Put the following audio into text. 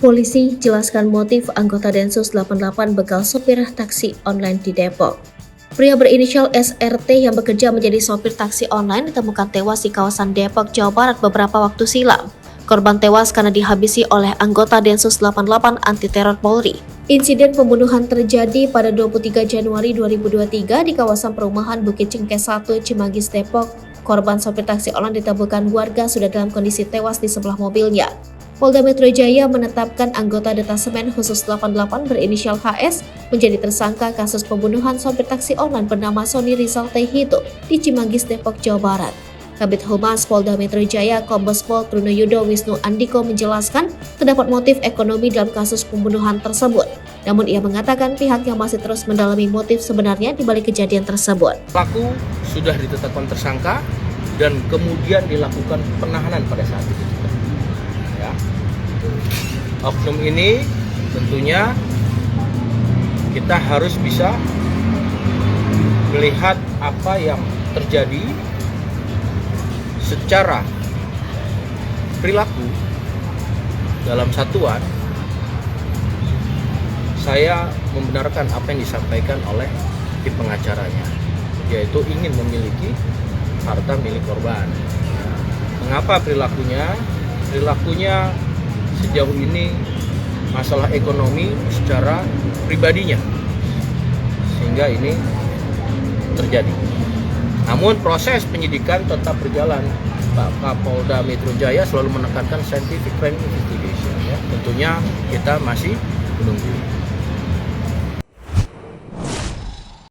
Polisi jelaskan motif anggota Densus 88 begal sopir taksi online di Depok. Pria berinisial SRT yang bekerja menjadi sopir taksi online ditemukan tewas di kawasan Depok, Jawa Barat beberapa waktu silam. Korban tewas karena dihabisi oleh anggota Densus 88 anti teror Polri. Insiden pembunuhan terjadi pada 23 Januari 2023 di kawasan perumahan Bukit Cengkes 1, Cimanggis, Depok. Korban sopir taksi online ditemukan warga sudah dalam kondisi tewas di sebelah mobilnya. Polda Metro Jaya menetapkan anggota Detasemen Khusus 88 berinisial HS menjadi tersangka kasus pembunuhan sopir taksi online bernama Sony Rizal Tehito di Cimanggis, Depok, Jawa Barat. Kabid Humas Polda Metro Jaya Kombes Pol Trunoyudo Wisnu Andiko menjelaskan terdapat motif ekonomi dalam kasus pembunuhan tersebut. Namun ia mengatakan pihaknya masih terus mendalami motif sebenarnya di balik kejadian tersebut. Pelaku sudah ditetapkan tersangka dan kemudian dilakukan penahanan pada saat itu. Ya. Oknum ini tentunya kita harus bisa melihat apa yang terjadi secara perilaku dalam satuan. Saya membenarkan apa yang disampaikan oleh tim pengacaranya, yaitu ingin memiliki harta milik korban. Mengapa perilakunya? Perilakunya sejauh ini masalah ekonomi secara pribadinya, sehingga ini terjadi. Namun proses penyidikan tetap berjalan. Pak Kapolda Metro Jaya selalu menekankan scientific crime investigation. Ya. Tentunya kita masih menunggu.